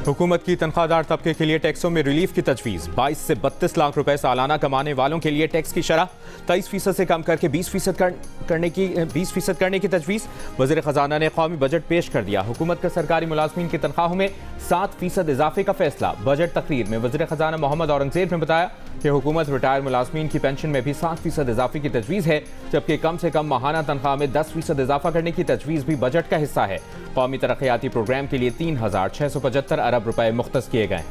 हुकूमत की तनख्वाहदार तबके के लिए टैक्सों में रिलीफ की तजवीज़। 22 से 32 लाख रुपए सालाना कमाने वालों के लिए टैक्स की शरह 23% से कम करके 20% करने की तजवीज़। वज़ीर ख़जाना ने कौमी बजट पेश कर दिया। हुकूमत का सरकारी मुलाजमीन की तनख्वाहों में 7% इजाफे का फैसला। बजट तकरीर में वज़ीर ख़जाना मोहम्मद औरंगज़ेब ने बताया कि हुकूमत रिटायर मुलाजमीन की पेंशन में भी 7% इजाफे की तजवीज़ है, जबकि कम से कम माहाना तनख्वाह में 10% इजाफा करने की तजवीज़ भी बजट का हिस्सा है। कौमी तरक्याती प्रोग्राम के लिए 3,675 अरब रुपए मुख्तस किए गए।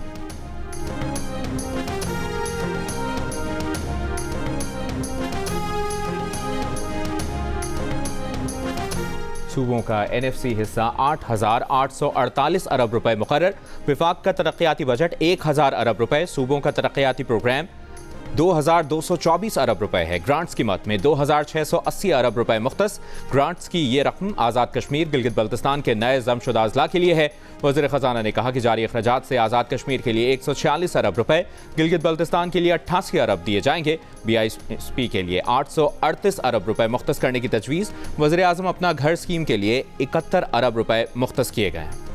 सूबों का NFC हिस्सा 8,848 अरब रुपए मुकर्रर। विफाक का तरक्याती बजट 1,000 अरब रुपए। सूबों का तरक्याती प्रोग्राम 2,224 अरब रुपए है। ग्रांट्स की मद में 2,680 अरब रुपए मुख्तस। ग्रांट्स की ये रकम आज़ाद कश्मीर गिलगित बल्तिस्तान के नए जमशुदा अजला के लिए है। वज़ीर ख़जाना ने कहा कि जारी अखराजात से आज़ाद कश्मीर के लिए 146 अरब रुपए, गिलगित बल्तिस्तान के लिए 88 अरब दिए जाएंगे। BISP के लिए 838 अरब रुपए मुख्तस करने की तजवीज़। वज़ीर आज़म अपना घर स्कीम के लिए 71 अरब रुपए मुख्तस किए गए हैं।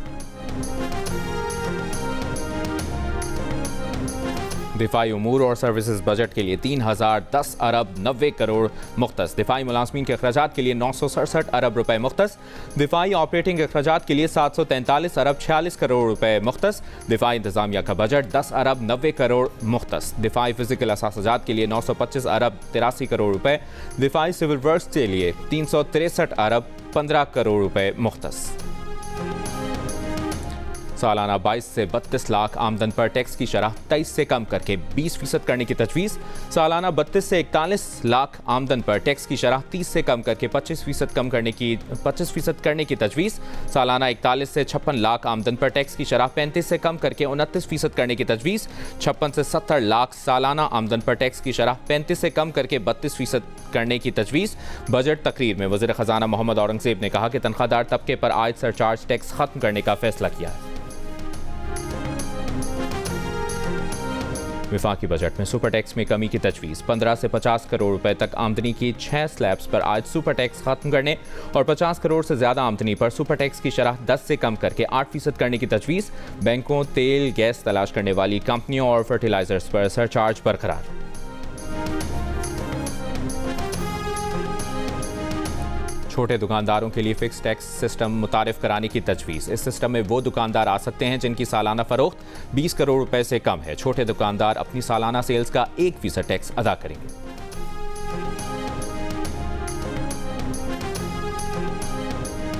दिफाई उमूर और सर्विसेज बजट के लिए 3,010 अरब 90 करोड़ मुख्तस। दिफाई मुलाजमीन के अखराजात के लिए 967 अरब रुपए मुख्तस। दिफाई ऑपरेटिंग अखराजात के लिए 743 अरब 46 करोड़ रुपए मुख्तस। दिफाई इंतजामिया का बजट 10 अरब 90 करोड़ मुख्तस। दिफाई फिजिकल असासाजात के लिए 925 अरब 83 करोड़ रुपए। दिफाई सिविल वर्क्स के लिए 363 अरब 15 करोड़ रुपए मुख्तस। सालाना 22 से 32 लाख आमदन पर टैक्स की शरह 23 से कम करके 20% करने की तजवीज़। सालाना 32 से 41 लाख आमदन पर टैक्स की शरह 30 से कम करके 25% करने की तजवीज़। सालाना 41 से 56 लाख आमदन पर टैक्स की शरह 35 से कम करके 29% करने की तजवीज़। 56 से 70 लाख सालाना आमदन पर टैक्स की शरह 35 से कम करके 32% करने की तजवीज़। बजट तकरीर में वज़ीर ख़जाना मोहम्मद औरंगज़ेब ने कहा कि तनख्वाहदार तबके पर आयद सरचार्ज टैक्स खत्म करने का फैसला किया है। विफाकी बजट में सुपर टैक्स में कमी की तजवीज़। 15 से 50 करोड़ रुपए तक आमदनी की 6 स्लैब्स पर आज सुपर टैक्स खत्म करने और 50 करोड़ से ज़्यादा आमदनी पर सुपर टैक्स की शरह 10 से कम करके 8% करने की तजवीज़। बैंकों, तेल गैस तलाश करने वाली कंपनियों और फर्टिलाइजर्स पर सरचार्ज बरकरार। छोटे दुकानदारों के लिए फिक्स टैक्स सिस्टम मुतारिफ कराने की तजवीज़। इस सिस्टम में वो दुकानदार आ सकते हैं जिनकी सालाना फरोख्त 20 करोड़ रुपए से कम है। छोटे दुकानदार अपनी सालाना सेल्स का 1% टैक्स अदा करेंगे।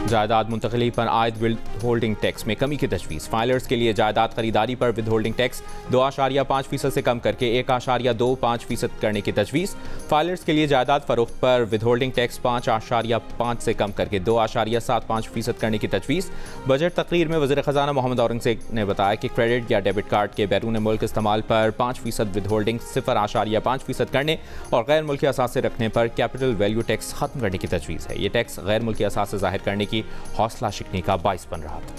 जायदाद मुंतकली पर आयद विद होल्डिंग टैक्स में कमी की तजवीज़। फाइलर्स के लिए जायदाद खरीदारी पर विद होल्डिंग टैक्स 2.5% से कम करके 1.25% करने की तजवीज़। फाइलर्स के लिए जायदाद फरोख्त पर विद होल्डिंग टैक्स 5.5 से कम करके 2.75% करने की तजवीज़। बजट तकरीर में वज़ीर ख़जाना मोहम्मद औरंगज़ेब ने बताया कि क्रेडिट या डेबिट कार्ड के बैरून मुल्क इस्तेमाल पर 5% विद होल्डिंग 0.5% करने और गैर मुल्की असासे रखने पर कैपिटल वैल्यू टैक्स खत्म करने की तजवीज़ है। ये टैक्स गैर मुल्की असासे ज़ाहिर करने की हौसला शिकनी का बाइस बन रहा था।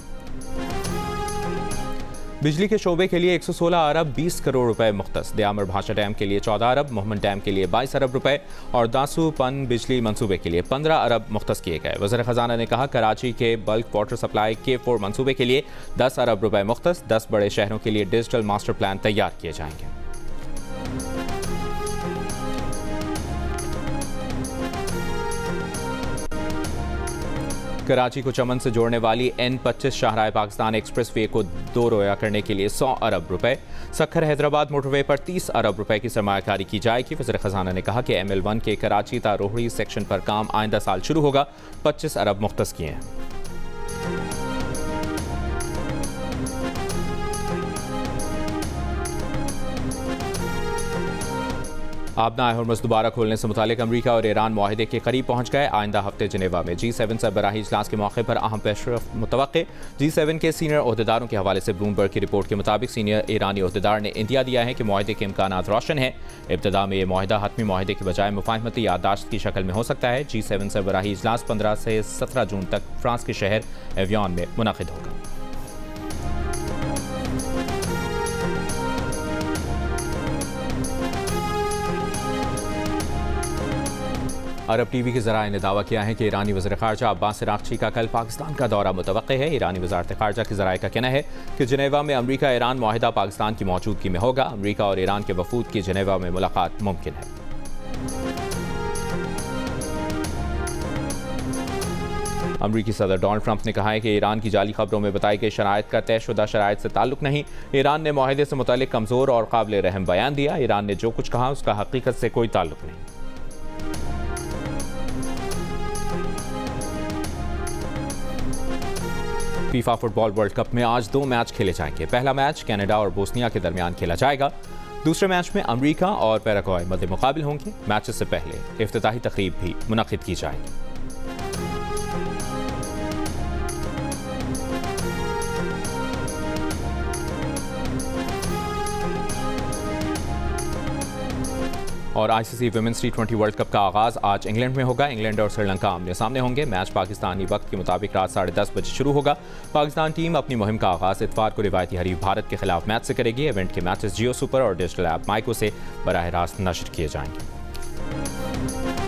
बिजली के शोबे के लिए 116 अरब 20 करोड़ रुपए मुख्तस। दयामर भाषा डैम के लिए 14 अरब, मोहम्मद डैम के लिए 22 अरब रुपए और दासू पन बिजली मंसूबे के लिए 15 अरब मुख्तस किए गए। वज़ीर ख़जाना ने कहा कराची के बल्क वाटर सप्लाई K4 मंसूबे के लिए 10 अरब रुपए मुख्तस। 10 बड़े शहरों के लिए डिजिटल मास्टर प्लान तैयार किए जाएंगे। कराची को चमन से जोड़ने वाली N25 शाहराह पाकिस्तान एक्सप्रेस वे को दो रोया करने के लिए 100 अरब रुपए। सक्खर हैदराबाद मोटरवे पर 30 अरब रुपए की सरमायाकारी की जाएगी। वज़ीर ख़जाना ने कहा कि ML1 के कराची ता रोहड़ी सेक्शन पर काम आइंदा साल शुरू होगा। 25 अरब मुख्तस किए हैं। आबना हॉर्मज़ दोबारा खोलने से मुतालिक अमरीका और ईरान मुआहिदे के करीब पहुंच गए। आइंदा हफ्ते जिनेवा में G7 सरबराही इजलास के मौके पर अहम पेशरफ मुतवक्के। G7 के सीनियर ओहदेदारों के हवाले से ब्लूमबर्ग की रिपोर्ट के मुताबिक सीनियर ईरानी ओहदेदार ने इंदिया दिया है कि मुआहिदे के इम्कानात रोशन है। इब्तदा में यह मुआहिदा हतमी मुआहिदे के बजाय मुफाहमती याददाश्त की शक्ल में हो सकता है। G7 सरबराही इजलास 15 से 17 जून तक फ्रांस के शहर एवियन में मुनक़िद होगा। अरब टीवी के ज़राए ने दावा किया है कि ईरानी वज़ीर ख़ारजा अब्बास अराग़ची का कल पाकिस्तान का दौरा मुतवक्के है। ईरानी वज़ारत ख़ारजा के ज़राए का कहना है कि जनेवा में अमरीका ईरान मुआहिदा पाकिस्तान की मौजूदगी में होगा। अमरीका और ईरान के वफूद की जनेवा में मुलाकात मुमकिन है। अमरीकी सदर डोनाल्ड ट्रंप ने कहा है कि ईरान की जाली खबरों में बताई गई शराइत का तयशुदा शराइत से ताल्लुक नहीं। ईरान ने मुआहिदे से मुतालिक कमज़ोर और काबिल रहम बयान दिया। ईरान ने जो कुछ कहा उसका हकीकत से कोई ताल्लुक नहीं। फीफा फुटबॉल वर्ल्ड कप में आज 2 मैच खेले जाएंगे। पहला मैच कनाडा और बोस्निया के दरमियान खेला जाएगा। दूसरे मैच में अमरीका और पैराग्वे मद्दे मुकाबिल होंगे। मैचेस से पहले इफ्तिताही तकरीब भी मुनक्किद की जाएगी। और ICC women's T20 world cup का आगाज आज इंग्लैंड में होगा। इंग्लैंड और श्रीलंका आमने सामने होंगे। मैच पाकिस्तानी वक्त के मुताबिक रात 10:30 बजे शुरू होगा। पाकिस्तान टीम अपनी मुहिम का आगाज इतवार को रिवायती हरीफ भारत के खिलाफ मैच से करेगी। इवेंट के मैचेस जियो सुपर और डिजिटल ऐप माइको से बराह रास्त नशर किए जाएंगे।